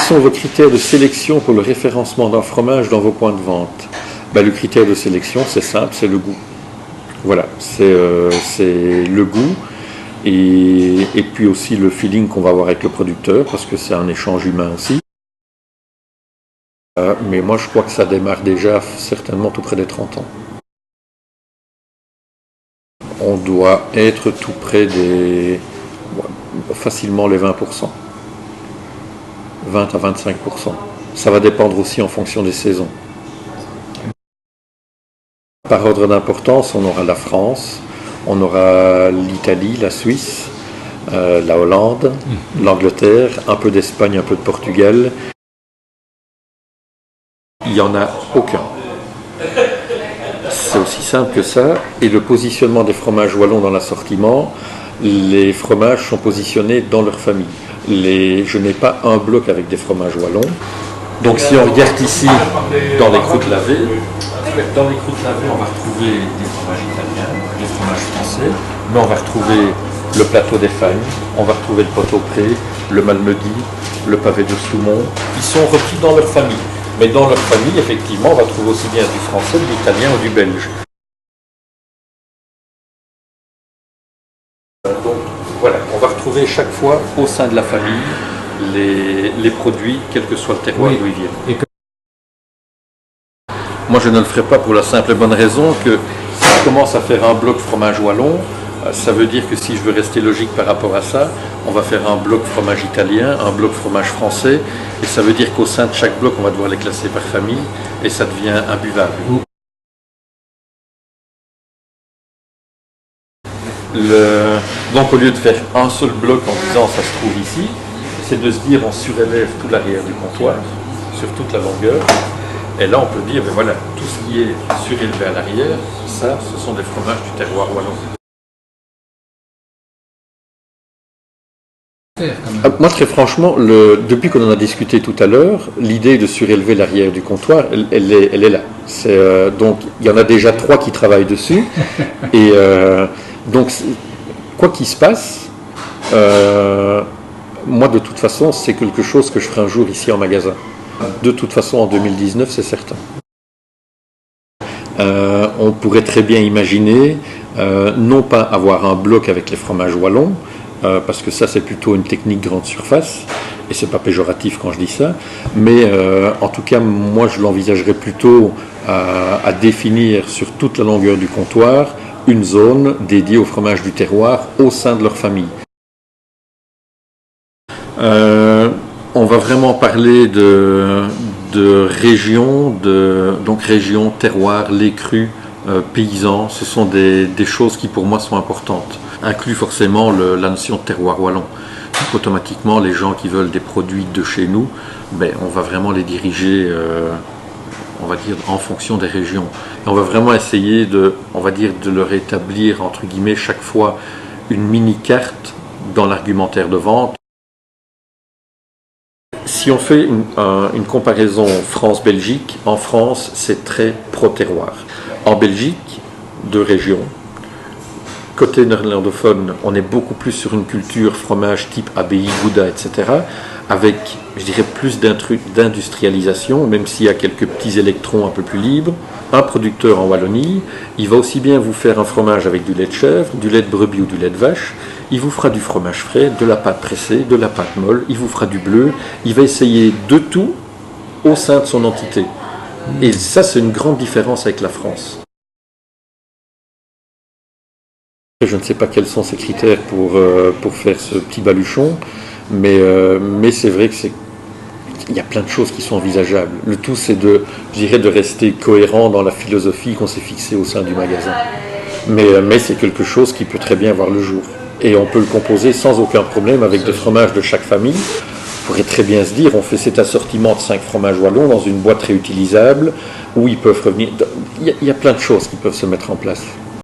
sont vos critères de sélection pour le référencement d'un fromage dans vos points de vente? Ben, le critère de sélection, c'est simple, c'est le goût. Voilà, c'est le goût et puis aussi le feeling qu'on va avoir avec le producteur, parce que c'est un échange humain aussi. Mais moi, je crois que ça démarre déjà certainement tout près des 30 ans. On doit être tout près des... facilement les 20%. 20 à 25%. Ça va dépendre aussi en fonction des saisons. Par ordre d'importance, on aura la France, on aura l'Italie, la Suisse, la Hollande, l'Angleterre, un peu d'Espagne, un peu de Portugal. Il n'y en a aucun. C'est aussi simple que ça. Et le positionnement des fromages wallons dans l'assortiment, les fromages sont positionnés dans leur famille. Je n'ai pas un bloc avec des fromages wallons. Donc si on regarde ici dans les croûtes lavées, on va retrouver des fromages italiens, des fromages français, mais on va retrouver le plateau des Fagnes, on va retrouver le pot-au-pré, le malmedy, le pavé de Soumont. Ils sont repris dans leur famille. Mais dans leur famille, effectivement, on va trouver aussi bien du français, de l'italien ou du belge. Donc voilà, on va retrouver chaque fois au sein de la famille les produits, quel que soit le terroir d'où ils viennent. Moi, je ne le ferai pas pour la simple et bonne raison que si je commence à faire un bloc fromage wallon, ça veut dire que si je veux rester logique par rapport à ça, on va faire un bloc fromage italien, un bloc fromage français, et ça veut dire qu'au sein de chaque bloc, on va devoir les classer par famille, et ça devient imbuvable. Donc au lieu de faire un seul bloc en disant ça se trouve ici, c'est de se dire on surélève tout l'arrière du comptoir, sur toute la longueur, et là on peut dire, ben voilà, tout ce qui est surélevé à l'arrière, ça, ce sont des fromages du terroir wallon. Moi, très franchement, depuis qu'on en a discuté tout à l'heure, l'idée de surélever l'arrière du comptoir, elle est là. Donc, il y en a déjà 3 qui travaillent dessus. Et donc, quoi qu'il se passe, moi, de toute façon, c'est quelque chose que je ferai un jour ici en magasin. De toute façon, en 2019, c'est certain. On pourrait très bien imaginer, non pas avoir un bloc avec les fromages wallons, parce que ça c'est plutôt une technique grande surface, et c'est pas péjoratif quand je dis ça, mais en tout cas moi je l'envisagerais plutôt à définir sur toute la longueur du comptoir une zone dédiée au fromage du terroir au sein de leur famille. On va vraiment parler de région, donc région, terroir, lait cru, paysans, ce sont des choses qui pour moi sont importantes. Inclut forcément la notion de terroir wallon. Donc, automatiquement, les gens qui veulent des produits de chez nous, ben, on va vraiment les diriger, on va dire, en fonction des régions. Et on va vraiment essayer on va dire, de leur établir, entre guillemets, chaque fois une mini-carte dans l'argumentaire de vente. Si on fait une comparaison France-Belgique, en France, c'est très pro-terroir. En Belgique, 2 régions. Côté néerlandophone, on est beaucoup plus sur une culture fromage type abbaye, gouda, etc. Avec, je dirais, plus d'industrialisation, même s'il y a quelques petits électrons un peu plus libres. Un producteur en Wallonie, il va aussi bien vous faire un fromage avec du lait de chèvre, du lait de brebis ou du lait de vache. Il vous fera du fromage frais, de la pâte pressée, de la pâte molle, il vous fera du bleu. Il va essayer de tout au sein de son entité. Et ça, c'est une grande différence avec la France. Je ne sais pas quels sont ces critères pour faire ce petit baluchon, mais c'est vrai qu'il y a plein de choses qui sont envisageables. Le tout, c'est de rester cohérent dans la philosophie qu'on s'est fixée au sein du magasin. Mais c'est quelque chose qui peut très bien voir le jour. Et on peut le composer sans aucun problème avec des fromages de chaque famille. On pourrait très bien se dire, on fait cet assortiment de 5 fromages wallons dans une boîte réutilisable où ils peuvent revenir. Il y a plein de choses qui peuvent se mettre en place.